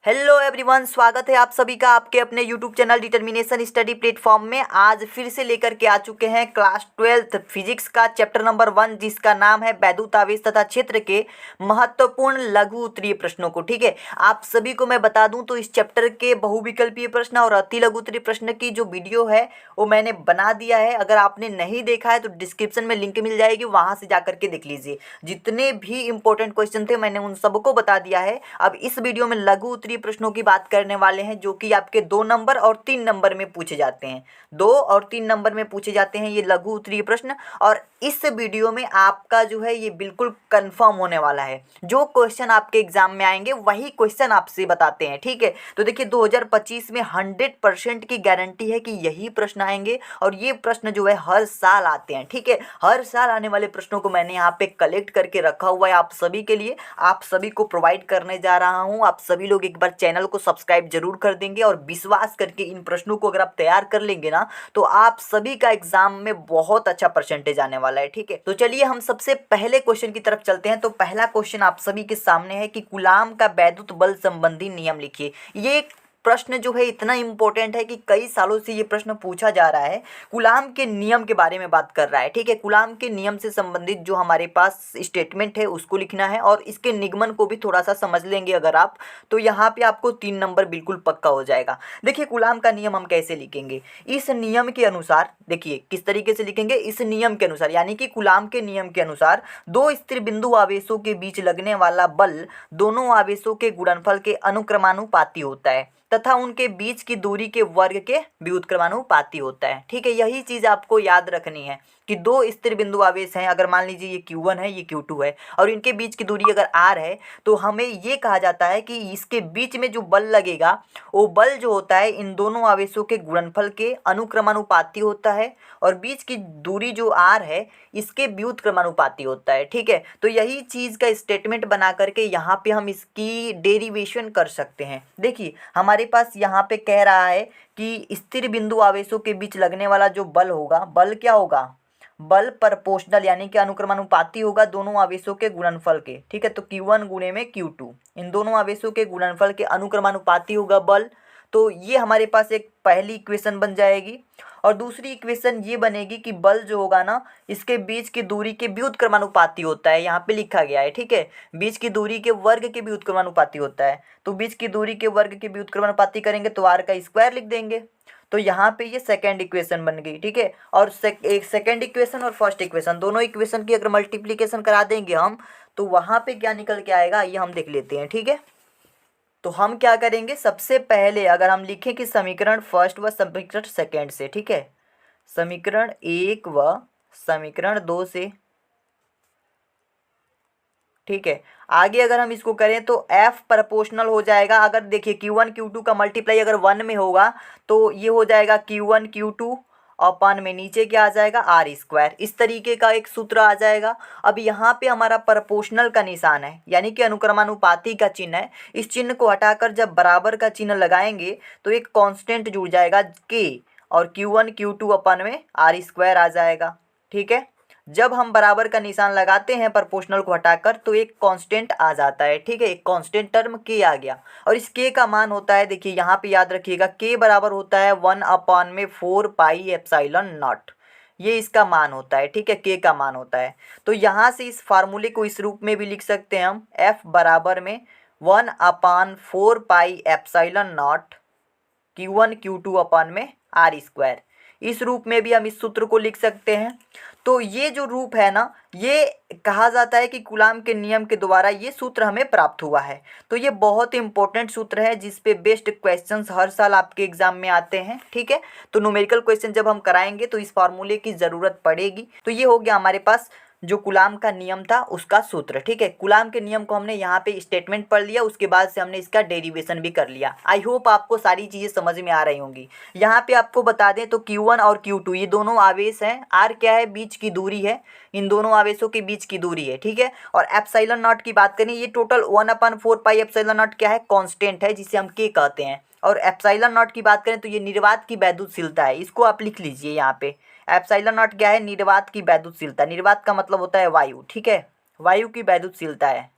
Hello everyone, स्वागत है आप सभी का आपके अपने YouTube channel determination study platform में। आज फिर से लेकर के आ चुके हैं क्लास 12th फिजिक्स का चैप्टर नंबर 1, जिसका नाम है वैद्युत आवेश तथा क्षेत्र के महत्वपूर्ण लघु उत्तरीय प्रश्नों को। ठीक है, आप सभी को मैं बता दूं तो इस चैप्टर के बहुविकल्पीय प्रश्न और अति लघु उत्तरीय प्रश्न की जो वीडियो है वो मैंने बना दिया है। अगर आपने नहीं देखा है तो डिस्क्रिप्शन में लिंक मिल जाएगी, वहाँ से जाकर के देख लीजिए। जितने भी इंपॉर्टेंट क्वेश्चन थे मैंने उन सबको बता दिया है। अब इस वीडियो में लघु उत्तरीय प्रश्नों की बात करने वाले हैं, जो कि आपके 2 नंबर और 3 नंबर में पूछे जाते हैं। 2 और 3 नंबर में पूछे जाते हैं ये लघु उत्तरीय प्रश्न। और इस वीडियो में आपका जो है ये बिल्कुल कंफर्म होने वाला है। जो क्वेश्चन आपके एग्जाम में आएंगे वही क्वेश्चन आपसे बताते हैं। ठीक है, तो देखिए 2025 में 100% की गारंटी है कि यही प्रश्न आएंगे। और ये प्रश्न जो है हर साल आते हैं। ठीक है, हर साल आने वाले प्रश्नों को मैंने यहाँ पे कलेक्ट करके रखा हुआ है आप सभी के लिए, आप सभी को प्रोवाइड करने जा रहा हूँ। आप सभी लोग एक बार चैनल को सब्सक्राइब जरूर कर देंगे और विश्वास करके इन प्रश्नों को अगर आप तैयार कर लेंगे ना तो आप सभी का एग्जाम में बहुत अच्छा परसेंटेज आने वाला है। ठीक है, तो चलिए हम सबसे पहले क्वेश्चन की तरफ चलते हैं। तो पहला क्वेश्चन आप सभी के सामने है कि कूलाम का वैद्युत बल संबंधी नियम लिखिए। ये प्रश्न जो है इतना इंपॉर्टेंट है कि कई सालों से ये प्रश्न पूछा जा रहा है। कूलाम के नियम के बारे में बात कर रहा है। ठीक है, कूलाम के नियम से संबंधित जो हमारे पास स्टेटमेंट है उसको लिखना है और इसके निगमन को भी थोड़ा सा समझ लेंगे अगर आप, तो यहाँ पे आपको 3 नंबर बिल्कुल पक्का हो जाएगा। देखिए कूलाम का नियम हम कैसे लिखेंगे। इस नियम के अनुसार, देखिए किस तरीके से लिखेंगे, इस नियम के अनुसार यानी कि कूलाम के नियम के अनुसार दो स्थिर बिंदु आवेशों के बीच लगने वाला बल दोनों आवेशों के गुणनफल के अनुक्रमानुपाती होता है तथा उनके बीच की दूरी के वर्ग के व्युत्क्रमानुपाती होता है। ठीक है, यही चीज आपको याद रखनी है कि दो स्थिर बिंदु आवेश हैं। अगर मान लीजिए ये Q1 है, ये Q2 है और इनके बीच की दूरी अगर R है, तो हमें ये कहा जाता है कि इसके बीच में जो बल लगेगा वो बल जो होता है इन दोनों आवेशों के गुणनफल के अनुक्रमानुपाती होता है और बीच की दूरी जो R है इसके व्युत्क्रमानुपाती होता है। ठीक है, तो यही चीज का स्टेटमेंट बना करके यहाँ पे हम इसकी डेरिवेशन कर सकते हैं। देखिए हमारे पास यहाँ पे कह रहा है कि स्थिर बिंदु आवेशों के बीच लगने वाला जो बल होगा, बल क्या होगा, बल प्रोपोर्शनल यानी कि अनुक्रमानुपाती होगा दोनों आवेशों के गुणनफल के। ठीक है, तो Q1 गुणे में Q2, इन दोनों आवेशों के गुणनफल के अनुक्रमानुपाती होगा बल। तो ये हमारे पास एक पहली इक्वेशन बन जाएगी। और दूसरी इक्वेशन ये बनेगी कि बल जो होगा ना इसके बीच की दूरी के व्युत्क्रमानुपाती होता है, यहाँ पे लिखा गया है। ठीक है, बीच की दूरी के वर्ग के व्युत्क्रमानुपाती होता है। तो बीच की दूरी के वर्ग के व्युत्क्रमानुपाती करेंगे तो r का स्क्वायर लिख देंगे। तो यहाँ पे ये सेकेंड इक्वेशन बन गई। ठीक है, और एक सेकेंड इक्वेशन और फर्स्ट इक्वेशन दोनों इक्वेशन की अगर मल्टीप्लीकेशन करा देंगे हम तो वहाँ पे क्या निकल के आएगा ये हम देख लेते हैं। ठीक है, तो हम क्या करेंगे, सबसे पहले अगर हम लिखें कि समीकरण फर्स्ट व समीकरण सेकेंड से, ठीक है, समीकरण 1 व समीकरण 2 से, ठीक है, आगे अगर हम इसको करें तो F प्रोपोर्शनल हो जाएगा। अगर देखिए Q1 Q2 का मल्टीप्लाई अगर 1 में होगा तो ये हो जाएगा Q1 Q2 अपन में नीचे क्या आ जाएगा R स्क्वायर। इस तरीके का एक सूत्र आ जाएगा। अब यहाँ पे हमारा प्रोपोर्शनल का निशान है यानी कि अनुक्रमानुपाती का चिन्ह है। इस चिन्ह को हटाकर जब बराबर का चिन्ह लगाएंगे तो एक कांस्टेंट जुड़ जाएगा K और Q1 Q2 अपन में R स्क्वायर आ जाएगा। ठीक है, जब हम बराबर का निशान लगाते हैं प्रोपोर्शनल को हटाकर तो एक कांस्टेंट आ जाता है। ठीक है, एक कांस्टेंट टर्म k आ गया और इस k का मान होता है, देखिए यहाँ पे याद रखिएगा, k बराबर होता है 1/4 पाई एप्सिलॉन नॉट। ये इसका मान होता है। ठीक है, k का मान होता है। तो यहाँ से इस फार्मूले को इस रूप में भी लिख सकते हैं हम, f बराबर में 1/4 pi epsilon not Q1 Q2 अपन में R स्क्वायर। इस रूप में भी हम इस सूत्र को लिख सकते हैं। तो ये जो रूप है ना, ये कहा जाता है कि कूलाम के नियम के द्वारा ये सूत्र हमें प्राप्त हुआ है। तो ये बहुत इंपॉर्टेंट सूत्र है जिस पे बेस्ड क्वेश्चंस हर साल आपके एग्जाम में आते हैं। ठीक है, तो न्यूमेरिकल क्वेश्चन जब हम कराएंगे तो इस फार्मूले की ज़रूरत पड़ेगी। तो ये हो गया हमारे पास जो कूलाम का नियम था उसका सूत्र। ठीक है, कूलाम के नियम को हमने यहाँ पे स्टेटमेंट पढ़ लिया, उसके बाद से हमने इसका डेरिवेशन भी कर लिया। आई होप आपको सारी चीज़ें समझ में आ रही होंगी। यहाँ पे आपको बता दें तो Q1 और Q2 ये दोनों आवेश हैं। R क्या है, बीच की दूरी है, इन दोनों आवेशों के बीच की दूरी है। ठीक है, और एप्सिलॉन नॉट की बात करें, ये टोटल 1/4 पाई एप्सिलॉन नॉट क्या है, कांस्टेंट है जिसे हम K कहते हैं। और एप्सिलॉन नॉट की बात करें तो ये निर्वात की वैद्युतशीलता है, इसको आप लिख लीजिए यहाँ पे। एप्सिलॉन नॉट क्या है, निर्वात की वैद्युतशीलता। निर्वात का मतलब होता है वायु। ठीक है, वायु की वैद्युतशीलता है,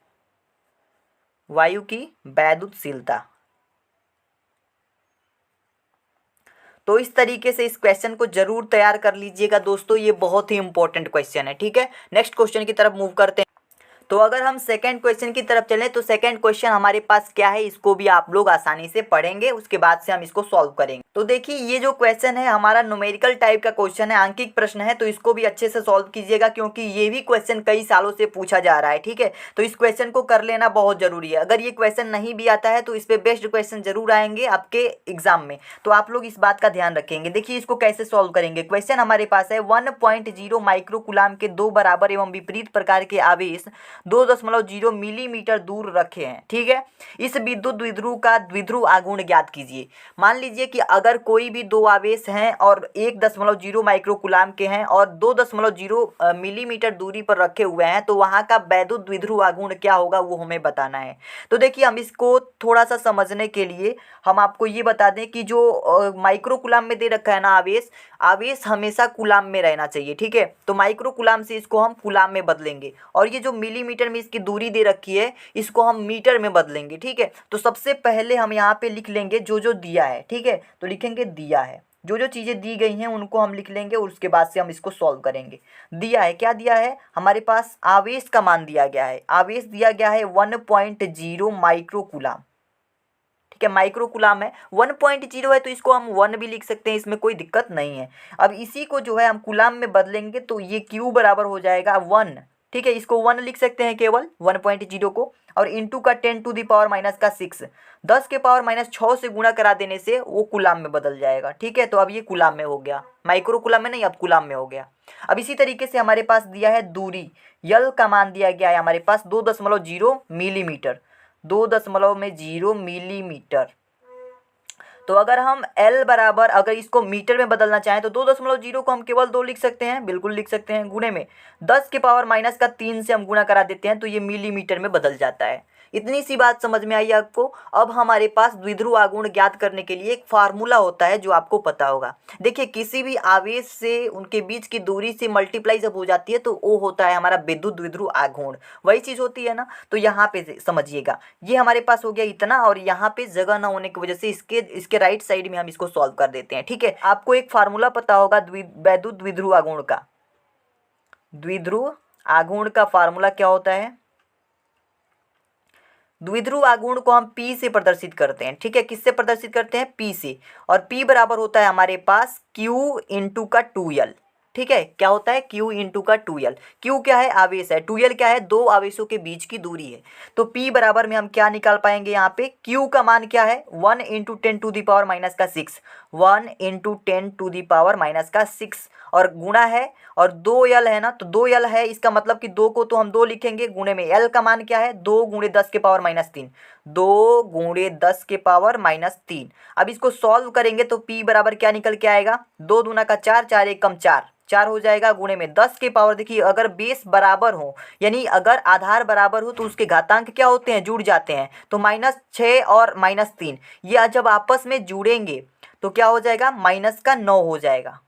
वायु की वैद्युतशीलता। तो इस तरीके से इस क्वेश्चन को जरूर तैयार कर लीजिएगा दोस्तों, ये बहुत ही इंपॉर्टेंट क्वेश्चन है। ठीक है, नेक्स्ट क्वेश्चन की तरफ मूव करते हैं। तो अगर हम सेकंड क्वेश्चन की तरफ चलें तो सेकंड क्वेश्चन हमारे पास क्या है, इसको भी आप लोग आसानी से पढ़ेंगे, उसके बाद से हम इसको सॉल्व करेंगे। तो देखिए ये जो क्वेश्चन है हमारा न्यूमेरिकल टाइप का क्वेश्चन है, आंकिक प्रश्न है, तो इसको भी अच्छे से सॉल्व कीजिएगा क्योंकि ये भी क्वेश्चन कई सालों से पूछा जा रहा है। ठीक है, तो इस क्वेश्चन को कर लेना बहुत जरूरी है। अगर ये क्वेश्चन नहीं भी आता है तो इस पे बेस्ड क्वेश्चन जरूर आएंगे आपके एग्जाम में, तो आप लोग इस बात का ध्यान रखेंगे। देखिए इसको कैसे सॉल्व करेंगे। क्वेश्चन हमारे पास है 1.0 माइक्रोकूलाम के दो बराबर एवं विपरीत प्रकार के आवेश 2.0 मिलीमीटर दूर रखे हैं। ठीक है, इस विद्युत द्विध्रुव का द्विध्रुव आघूर्ण ज्ञात कीजिए। मान लीजिए कि अगर कोई भी दो आवेश हैं और 1.0 माइक्रोकूलाम के हैं और 2.0 मिलीमीटर दूरी पर रखे हुए हैं, तो वहां का वैद्युत द्विध्रुव आघूर्ण क्या होगा वो हमें बताना है। तो देखिए हम इसको थोड़ा सा समझने के लिए हम आपको ये बता दें कि जो माइक्रोकूलाम में दे रखा है ना आवेश, आवेश हमेशा कूलाम में रहना चाहिए। ठीक है, तो माइक्रोकूलाम से इसको हम कूलाम में बदलेंगे और ये जो मिलीमीटर में इसकी दूरी दे रखी है इसको हम मीटर में बदलेंगे। ठीक है, तो सबसे पहले हम यहाँ पे लिख लेंगे जो जो दिया है। ठीक है, तो लिखेंगे दिया है, जो जो चीज़ें दी गई हैं उनको हम लिख लेंगे और उसके बाद से हम इसको सॉल्व करेंगे। दिया है, क्या दिया है हमारे पास, आवेश का मान दिया गया है, आवेश दिया गया है 1.0 माइक्रोकूलाम। ठीक है, माइक्रोकूलाम है, 1.0 है तो इसको हम 1 भी लिख सकते हैं, इसमें कोई दिक्कत नहीं है। अब इसी को जो है हम कूलाम में बदलेंगे तो ये Q बराबर हो जाएगा 1। ठीक है, इसको 1 लिख सकते हैं केवल 1.0 को, और इंटू का 10⁻⁻6, 10⁻⁻6 से गुणा करा देने से वो कूलाम में बदल जाएगा। ठीक है, तो अब ये कूलाम में हो गया, माइक्रोकूलाम में नहीं, अब कूलाम में हो गया। अब इसी तरीके से हमारे पास दिया है दूरी, यल का मान दिया गया है हमारे पास 2.0 मिलीमीटर, 2.0 मिलीमीटर। तो अगर हम L बराबर, अगर इसको मीटर में बदलना चाहें तो 2.0 को हम केवल 2 लिख सकते हैं, बिल्कुल लिख सकते हैं, गुणे में 10⁻⁻3 से हम गुणा करा देते हैं तो ये मिलीमीटर में बदल जाता है। इतनी सी बात समझ में आई आपको। अब हमारे पास द्विध्रुव आघूर्ण ज्ञात करने के लिए एक फार्मूला होता है जो आपको पता होगा। देखिए किसी भी आवेश से उनके बीच की दूरी से मल्टीप्लाई जब हो जाती है तो वो होता है हमारा विद्युत द्विध्रुव आघूर्ण, वही चीज़ होती है ना। तो यहाँ पे समझिएगा, ये हमारे पास हो गया इतना, और यहाँ पे जगह ना होने की वजह से इसके राइट साइड में हम इसको सॉल्व कर देते हैं। ठीक है, आपको एक फार्मूला पता होगा वैद्युत द्विध्रुव आघूर्ण का। द्विध्रुव आघूर्ण का फार्मूला क्या होता है, द्विध्रुव आघूर्ण को हम P से प्रदर्शित करते हैं। ठीक है, किससे प्रदर्शित करते हैं, P से, और P बराबर होता है हमारे पास Q इंटू का 2L। ठीक है, क्या होता है, Q इंटू का 2L। Q क्या है, आवेश है, 2L क्या है, दो आवेशों के बीच की दूरी है। तो P बराबर में हम क्या निकाल पाएंगे, यहाँ पे Q का मान क्या है, 1 इंटू 10⁻⁻6, 1 इंटू 10⁻⁻6, और गुणा है, और 2L है ना, तो 2L है, इसका मतलब कि 2 को तो हम 2 लिखेंगे, गुणे में L का मान क्या है, 2 गुणे 10⁻⁻3, 2 गुणे 10⁻⁻3। अब इसको सॉल्व करेंगे तो P बराबर क्या निकल के आएगा, 2 दूना का 4, 4 एक कम 4, 4 हो जाएगा, गुणे में 10 के पावर, देखिए अगर बेस बराबर हो यानी अगर आधार बराबर हो तो उसके घातांक क्या होते हैं, जुड़ जाते हैं। तो -6 और -3 ये जब आपस में जुड़ेंगे तो क्या हो जाएगा, -9 हो जाएगा।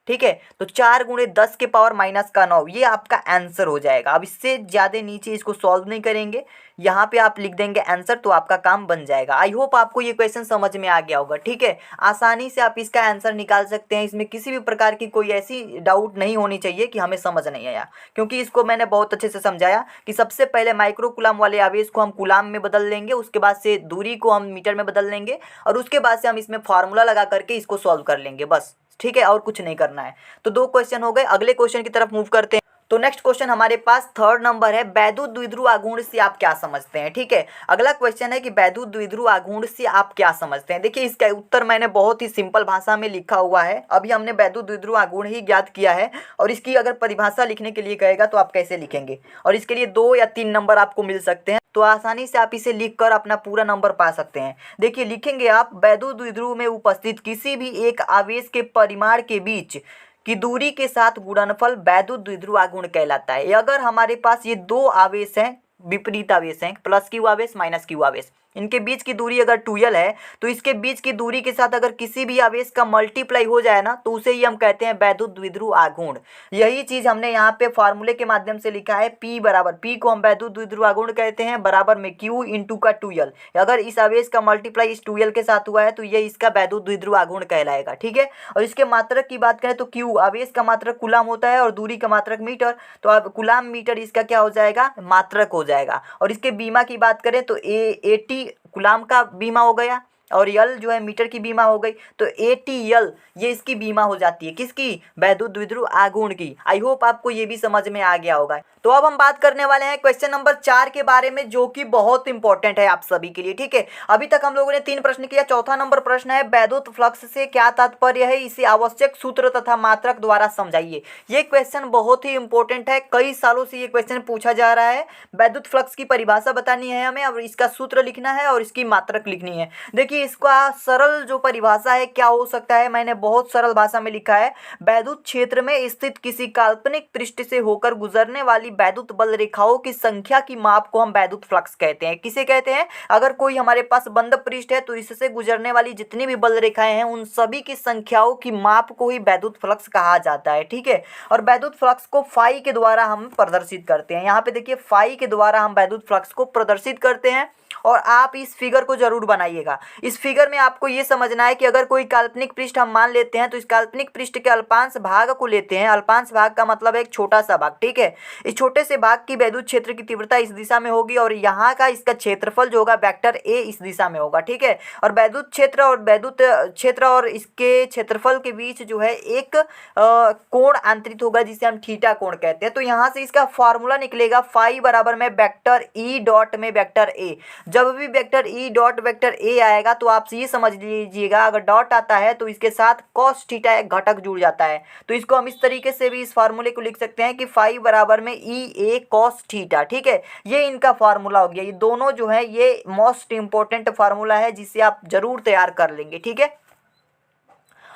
ठीक है, तो 4 गुणे 10⁻⁻9 ये आपका आंसर हो जाएगा। अब इससे ज़्यादा नीचे इसको सॉल्व नहीं करेंगे, यहाँ पे आप लिख देंगे आंसर, तो आपका काम बन जाएगा। आई होप आपको ये क्वेश्चन समझ में आ गया होगा। ठीक है, आसानी से आप इसका आंसर निकाल सकते हैं, इसमें किसी भी प्रकार की कोई ऐसी डाउट नहीं होनी चाहिए कि हमें समझ नहीं आया, क्योंकि इसको मैंने बहुत अच्छे से समझाया कि सबसे पहले माइक्रोकूलाम वाले आवेश को हम कूलाम में बदल लेंगे, उसके बाद से दूरी को हम मीटर में बदल लेंगे, और उसके बाद से हम इसमें फार्मूला लगा करके इसको सॉल्व कर लेंगे बस। ठीक है, और कुछ नहीं करना है। तो 2 क्वेश्चन हो गए, अगले क्वेश्चन की तरफ मूव करते हैं। तो नेक्स्ट क्वेश्चन हमारे पास 3rd नंबर है, वैद्युत द्विध्रुव आघूर्ण से आप क्या समझते हैं। ठीक है, अगला क्वेश्चन है कि वैद्युत द्विध्रुव आघूर्ण से आप क्या समझते हैं। देखिए इसका उत्तर मैंने बहुत ही सिंपल भाषा में लिखा हुआ है, अभी हमने वैद्युत द्विध्रुव आघूर्ण ही ज्ञात किया है, और इसकी अगर परिभाषा लिखने के लिए कहेगा तो आप कैसे लिखेंगे, और इसके लिए 2 या 3 नंबर आपको मिल सकते हैं, तो आसानी से आप इसे लिखकर अपना पूरा नंबर पा सकते हैं। देखिए लिखेंगे आप, वैद्युत द्विध्रुव में उपस्थित किसी भी एक आवेश के परिमाण के बीच की दूरी के साथ गुणनफल वैद्युत द्विध्रुव आघूर्ण कहलाता है। अगर हमारे पास ये 2 आवेश हैं, विपरीत आवेश हैं, प्लस Q आवेश माइनस Q आवेश, इनके बीच की दूरी अगर 2l है तो इसके बीच की दूरी के साथ अगर किसी भी आवेश का मल्टीप्लाई हो जाए ना तो उसे ही हम कहते हैं वैद्युत द्विध्रुव आघूर्ण। यही चीज हमने यहाँ पे फार्मूले के माध्यम से लिखा है, P बराबर, P को हम वैद्युत द्विध्रुव आघूर्ण कहते हैं, बराबर में Q इंटू का 2l। अगर इस आवेश का मल्टीप्लाई इस 2l के साथ हुआ है तो ये इसका वैद्युत द्विध्रुव आघूर्ण कहलाएगा। ठीक है, और इसके मात्रक की बात करें तो Q आवेश का मात्रक कूलाम होता है और दूरी का मात्रक मीटर, तो अब कूलाम मीटर इसका क्या हो जाएगा, मात्रक हो जाएगा। और इसके बीमा की बात करें तो AT कूलाम का बीमा हो गया और यल जो है मीटर की बीमा हो गई, तो ATL ये इसकी बीमा हो जाती है, किसकी, वैद्युत द्विध्रुव आघूर्ण की। आई होप आपको ये भी समझ में आ गया होगा। तो अब हम बात करने वाले हैं क्वेश्चन नंबर 4 के बारे में, जो कि बहुत इंपॉर्टेंट है आप सभी के लिए। ठीक है, अभी तक हम लोगों ने 3 प्रश्न किया। चौथा नंबर प्रश्न है, वैद्युत फ्लक्स से क्या तात्पर्य है, इसे आवश्यक सूत्र तथा मात्रक द्वारा समझाइए। ये क्वेश्चन बहुत ही इंपॉर्टेंट है, कई सालों से ये क्वेश्चन पूछा जा रहा है। वैद्युत फ्लक्स की परिभाषा बतानी है हमें और इसका सूत्र लिखना है और इसकी मात्रक लिखनी है। देखिए इसका सरल जो परिभाषा है क्या हो सकता है, मैंने बहुत सरल भाषा में लिखा है, वैद्युत क्षेत्र में स्थित किसी काल्पनिक पृष्ठ से होकर गुजरने वाली वैद्युत बल रेखाओं की संख्या की माप को हम वैद्युत फ्लक्स कहते हैं। किसे कहते हैं, अगर कोई हमारे पास बंद पृष्ठ है तो इससे गुजरने वाली जितनी भी बल रेखाएं हैं उन सभी की संख्याओं की माप को ही वैद्युत फ्लक्स कहा जाता है। ठीक है, और वैद्युत फ्लक्स को फाई के द्वारा हम प्रदर्शित करते हैं। यहाँ पे देखिए फाई के द्वारा हम वैद्युत फ्लक्स को प्रदर्शित करते हैं और आप इस फिगर को जरूर बनाइएगा। इस फिगर में आपको ये समझना है कि अगर कोई काल्पनिक पृष्ठ हम मान लेते हैं तो इस काल्पनिक पृष्ठ के अल्पांश भाग को लेते हैं। अल्पांश भाग का मतलब है एक छोटा सा भाग। ठीक है, इस छोटे से भाग की वैद्युत क्षेत्र की तीव्रता इस दिशा में होगी और यहाँ का इसका क्षेत्रफल जो होगा वेक्टर A इस दिशा में होगा। ठीक है, और वैद्युत क्षेत्र और इसके क्षेत्रफल के बीच जो है एक कोण आंतरित होगा जिसे हम थीटा कोण कहते हैं। तो यहाँ से इसका फॉर्मूला निकलेगा, फाई बराबर में वेक्टर E डॉट में वेक्टर A। जब भी vector E dot vector A आएगा तो आप ये समझ लीजिएगा, अगर डॉट आता है तो इसके साथ cos थीटा एक घटक जुड़ जाता है। तो इसको हम इस तरीके से भी इस फार्मूले को लिख सकते हैं कि फाई बराबर में EA cos थीटा। ठीक है, ये इनका फार्मूला हो गया। ये दोनों जो है ये मोस्ट इंपॉर्टेंट फार्मूला है जिसे आप जरूर तैयार कर लेंगे। ठीक है,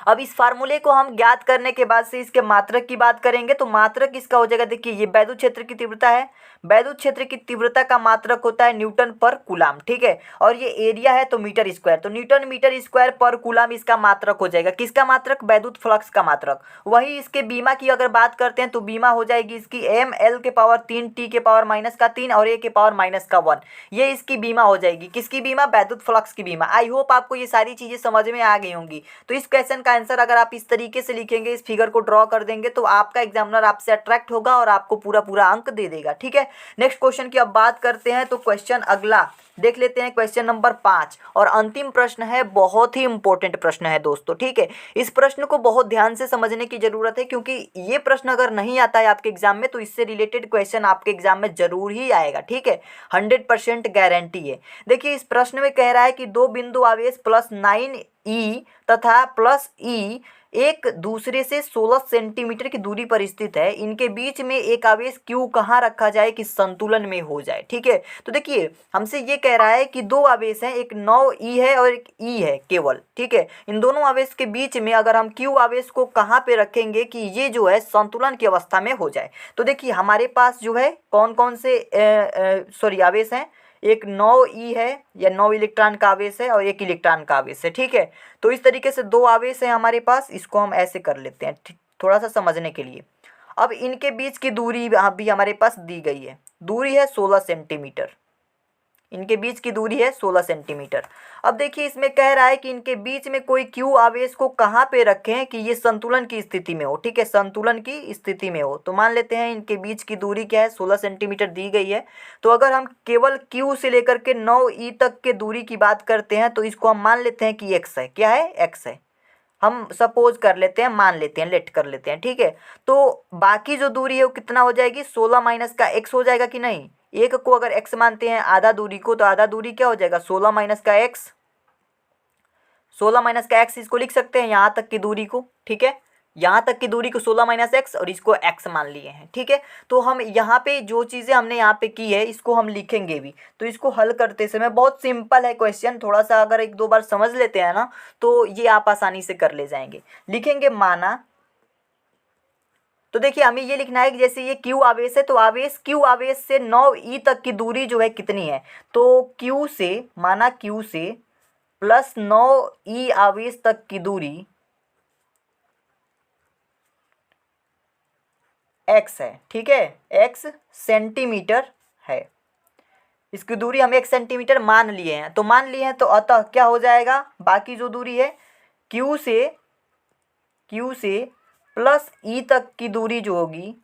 अब इस फार्मूले को हम ज्ञात करने के बाद से इसके मात्रक की बात करेंगे। तो मात्रक इसका हो जाएगा, देखिए ये वैद्युत क्षेत्र की तीव्रता है, वैद्युत क्षेत्र की तीव्रता का मात्रक होता है न्यूटन पर कूलाम। ठीक है, और ये एरिया है तो मीटर स्क्वायर, तो न्यूटन मीटर स्क्वायर पर कूलाम इसका मात्रक हो जाएगा। किसका मात्रक, वैद्युत फ्लक्स का मात्रक। वही इसके बीमा की अगर बात करते हैं तो बीमा हो जाएगी इसकी ml के पावर 3 t के पावर -3 और a के पावर -1। ये इसकी बीमा हो जाएगी। किसकी बीमा, वैद्युत फ्लक्स की बीमा। आई होप आपको ये सारी चीजें समझ में आ गई होंगी। तो इस क्वेश्चन का आंसर अगर आप इस तरीके से लिखेंगे, इस फिगर को ड्रॉ कर देंगे तो आपका एग्जामिनर आपसे अट्रैक्ट होगा और आपको पूरा अंक दे देगा। ठीक है, नेक्स्ट क्वेश्चन की अब बात करते हैं। तो क्वेश्चन अगला देख लेते हैं, क्वेश्चन नंबर 5 और अंतिम प्रश्न है। बहुत ही इंपॉर्टेंट प्रश्न है दोस्तों। ठीक है, इस प्रश्न को बहुत ध्यान से समझने की जरूरत है क्योंकि ये प्रश्न अगर नहीं आता है आपके एग्जाम में तो इससे रिलेटेड क्वेश्चन आपके एग्जाम में जरूर ही आएगा। ठीक है, 100% गारंटी है। देखिए इस प्रश्न में कह रहा है कि दो बिंदु आवेश +9e तथा +e एक दूसरे से 16 सेंटीमीटर की दूरी पर स्थित है। इनके बीच में एक आवेश Q कहाँ रखा जाए कि संतुलन में हो जाए। ठीक है, तो देखिए हमसे ये कह रहा है कि दो आवेश हैं, एक 9e है और एक e है केवल। ठीक है, इन दोनों आवेश के बीच में अगर हम Q आवेश को कहाँ पे रखेंगे कि ये जो है संतुलन की अवस्था में हो जाए। तो देखिए हमारे पास जो है कौन कौन से आवेश हैं, एक 9e है या 9 इलेक्ट्रॉन का आवेश है और एक इलेक्ट्रॉन का आवेश है। ठीक है, तो इस तरीके से दो आवेश हैं हमारे पास, इसको हम ऐसे कर लेते हैं थोड़ा सा समझने के लिए। अब इनके बीच की दूरी भी हमारे पास दी गई है, दूरी है 16 सेंटीमीटर। इनके बीच की दूरी है 16 सेंटीमीटर। अब देखिए इसमें कह रहा है कि इनके बीच में कोई Q आवेश को कहाँ पे रखें कि ये संतुलन की स्थिति में हो। ठीक है, संतुलन की स्थिति में हो। तो मान लेते हैं इनके बीच की दूरी क्या है, 16 सेंटीमीटर दी गई है। तो अगर हम केवल Q से लेकर के 9e तक के दूरी की बात करते हैं तो इसको हम मान लेते हैं कि x है। क्या है, x है। हम सपोज कर लेते हैं, मान लेते हैं, लेट कर लेते हैं। ठीक है, तो बाकी जो दूरी है वो कितना हो जाएगी, 16 माइनस का x हो जाएगा कि नहीं। एक को अगर x मानते हैं आधा दूरी को, तो आधा दूरी क्या हो जाएगा, 16 माइनस का x। 16 माइनस का x इसको लिख सकते हैं यहाँ तक की दूरी को। ठीक है, यहाँ तक की दूरी को 16 माइनस x और इसको x मान लिए हैं। ठीक है, तो हम यहाँ पे जो चीज़ें हमने यहाँ पे की है इसको हम लिखेंगे भी। तो इसको हल करते समय बहुत सिंपल है क्वेश्चन, थोड़ा सा अगर एक दो बार समझ लेते हैं ना तो ये आप आसानी से कर ले जाएंगे। लिखेंगे माना, तो देखिए हमें ये लिखना है कि जैसे ये Q आवेश है तो Q आवेश से 9e तक की दूरी जो है कितनी है। तो Q से माना Q से प्लस 9e आवेश तक की दूरी x है, ठीक है, x सेंटीमीटर है। इसकी दूरी हम 1 सेंटीमीटर मान लिए हैं, तो मान लिए हैं तो अतः क्या हो जाएगा, बाकी जो दूरी है Q से प्लस E तक की दूरी जो होगी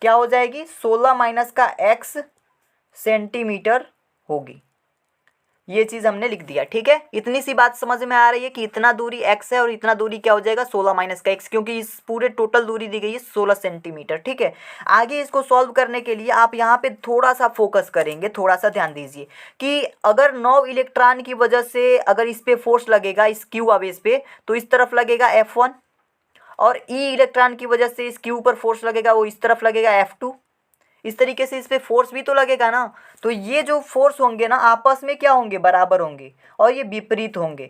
क्या हो जाएगी, 16 माइनस का x सेंटीमीटर होगी। ये चीज़ हमने लिख दिया, ठीक है। इतनी सी बात समझ में आ रही है कि इतना दूरी x है और इतना दूरी क्या हो जाएगा 16 माइनस का x, क्योंकि इस पूरे टोटल दूरी दी गई है 16 सेंटीमीटर, ठीक है। आगे इसको सॉल्व करने के लिए आप यहाँ पे थोड़ा सा फोकस करेंगे, थोड़ा सा ध्यान दीजिए कि अगर 9 इलेक्ट्रॉन की वजह से अगर इस पे फोर्स लगेगा, इस Q आवेश पे, तो इस तरफ लगेगा F1, और E इलेक्ट्रॉन की वजह से इस Q पर फोर्स लगेगा वो इस तरफ लगेगा F2। इस तरीके से इस पे फोर्स भी तो लगेगा ना, तो ये जो फोर्स होंगे ना आपस में क्या होंगे, बराबर होंगे, और ये विपरीत होंगे।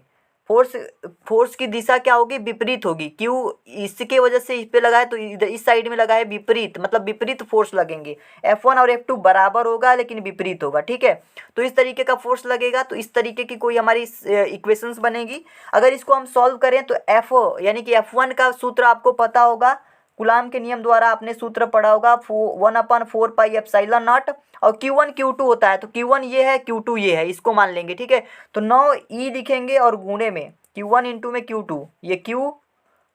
फोर्स की दिशा क्या होगी, विपरीत होगी। क्यों, इसके वजह से इस पे लगा है तो इधर इस साइड में लगा है विपरीत, मतलब विपरीत फोर्स लगेंगे। F1 और F2 बराबर होगा लेकिन विपरीत होगा, ठीक है। तो इस तरीके का फोर्स लगेगा, तो इस तरीके की कोई हमारी इक्वेशंस बनेगी। अगर इसको हम सॉल्व करें तो F यानी कि F1 का सूत्र आपको पता होगा, कूलाम के नियम द्वारा आपने सूत्र पढ़ा होगा, 1/4 पाई एप्सिलॉन नॉट, और Q1 Q2 होता है, तो Q1 ये है Q2 ये है, इसको मान लेंगे, ठीक है। तो 9e लिखेंगे और गुणे में Q1 इंटू में Q2, ये Q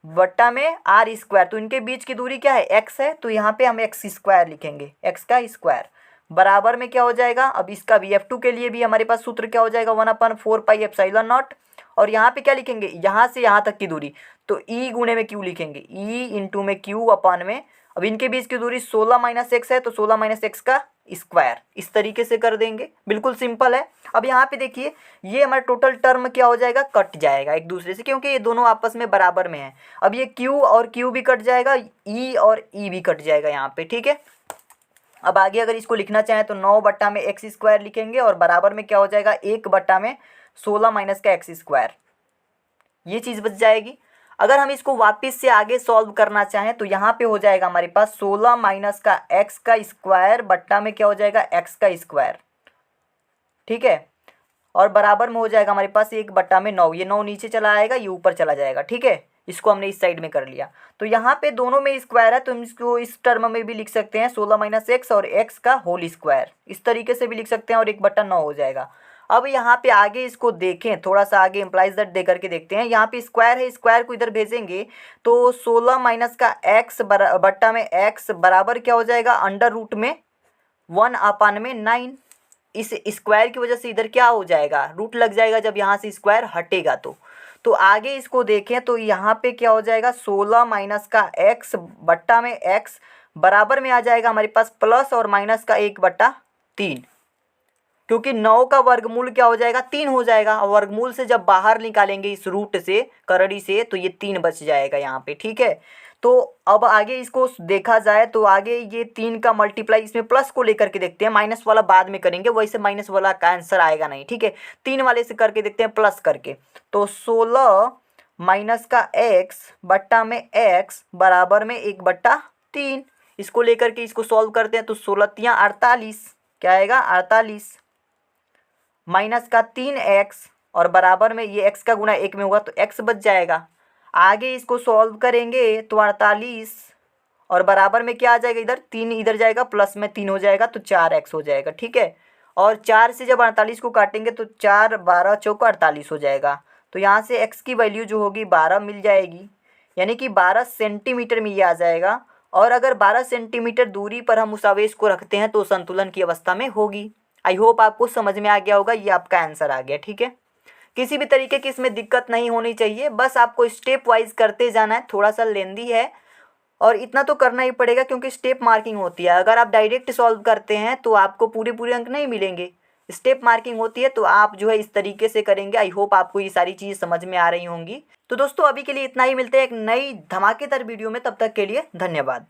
बट्टा में R स्क्वायर, तो इनके बीच की दूरी क्या है, x है, तो यहाँ पे हम x स्क्वायर लिखेंगे, x का स्क्वायर बराबर में क्या हो जाएगा, अब इसका भी F2 के लिए भी हमारे पास सूत्र क्या हो जाएगा, 1/4 पाई एप्सिलॉन नॉट, और यहाँ पे क्या लिखेंगे, यहाँ से यहाँ तक की दूरी, तो E गुणे में Q लिखेंगे, E इंटू में Q अपान में, अब इनके बीच की दूरी 16 माइनस x है, तो 16 माइनस x का स्क्वायर, इस तरीके से कर देंगे, बिल्कुल सिंपल है। अब यहाँ पे देखिए ये हमारा टोटल टर्म क्या हो जाएगा, कट जाएगा एक दूसरे से, क्योंकि ये दोनों आपस में बराबर में है। अब ये Q और Q भी कट जाएगा, E और E भी कट जाएगा यहाँ पे, ठीक है। अब आगे अगर इसको लिखना चाहें तो 9 बट्टा में x स्क्वायर लिखेंगे और बराबर में क्या हो जाएगा, 1 बट्टा में 16 माइनस का x स्क्वायर, ये चीज़ बच जाएगी। अगर हम इसको वापस से आगे सॉल्व करना चाहें तो यहाँ पे हो जाएगा हमारे पास 16 माइनस का x का स्क्वायर बट्टा में क्या हो जाएगा, x का स्क्वायर, ठीक है, और बराबर में हो जाएगा हमारे पास 1 बट्टा में 9, ये 9 नीचे चला आएगा, ये ऊपर चला जाएगा, ठीक है। इसको हमने इस साइड में कर लिया, तो यहाँ पे दोनों में स्क्वायर है, तो हम इसको इस टर्म में भी लिख सकते हैं 16 माइनस एक्स और x का होल स्क्वायर, इस तरीके से भी लिख सकते हैं, और 1 बट्टा 9 हो जाएगा। अब यहाँ पे आगे इसको देखें, थोड़ा सा आगे इम्प्लाइज दैट दे करके देखते हैं। यहाँ पे स्क्वायर है, स्क्वायर को इधर भेजेंगे तो 16 माइनस का x बट्टा में x बराबर क्या हो जाएगा, अंडर रूट में 1/9। इस स्क्वायर की वजह से इधर क्या हो जाएगा, रूट लग जाएगा जब यहाँ से स्क्वायर हटेगा। तो आगे इसको देखें तो यहाँ पे क्या हो जाएगा, 16 माइनस का x बट्टा में x बराबर में आ जाएगा हमारे पास प्लस और माइनस का 1/3, क्योंकि 9 का वर्गमूल क्या हो जाएगा, 3 हो जाएगा, और वर्गमूल से जब बाहर निकालेंगे इस रूट से, करड़ी से, तो ये 3 बच जाएगा यहाँ पे, ठीक है। तो अब आगे इसको देखा जाए तो आगे ये 3 का मल्टीप्लाई इसमें प्लस को लेकर के देखते हैं, माइनस वाला बाद में करेंगे, वैसे माइनस वाला का आंसर आएगा नहीं, ठीक है। 3 वाले से करके देखते हैं प्लस करके, तो 16 माइनस का x बट्टा में x बराबर में 1/3, इसको लेकर के इसको सॉल्व करते हैं तो 16 48, क्या आएगा 48, माइनस का 3x और बराबर में ये x का गुना 1 में होगा तो x बच जाएगा। आगे इसको सॉल्व करेंगे तो 48 और बराबर में क्या आ जाएगा, इधर 3 इधर जाएगा, प्लस में 3 हो जाएगा तो 4x हो जाएगा, ठीक है। और 4 से जब 48 को काटेंगे तो 4 12 चौका 48 हो जाएगा, तो यहाँ से x की वैल्यू जो होगी 12 मिल जाएगी, यानी कि 12 सेंटीमीटर में ये आ जाएगा। और अगर 12 सेंटीमीटर दूरी पर हम उस आवेश को रखते हैं तो संतुलन की अवस्था में होगी। आई होप आपको समझ में आ गया होगा, ये आपका आंसर आ गया, ठीक है। किसी भी तरीके की इसमें दिक्कत नहीं होनी चाहिए, बस आपको स्टेप वाइज करते जाना है। थोड़ा सा लेंदी है और इतना तो करना ही पड़ेगा क्योंकि स्टेप मार्किंग होती है। अगर आप डायरेक्ट सॉल्व करते हैं तो आपको पूरे पूरे अंक नहीं मिलेंगे, स्टेप मार्किंग होती है, तो आप जो है इस तरीके से करेंगे। आई होप आपको ये सारी चीज़ समझ में आ रही होंगी। तो दोस्तों अभी के लिए इतना ही, मिलते हैं एक नई धमाकेदार वीडियो में, तब तक के लिए धन्यवाद।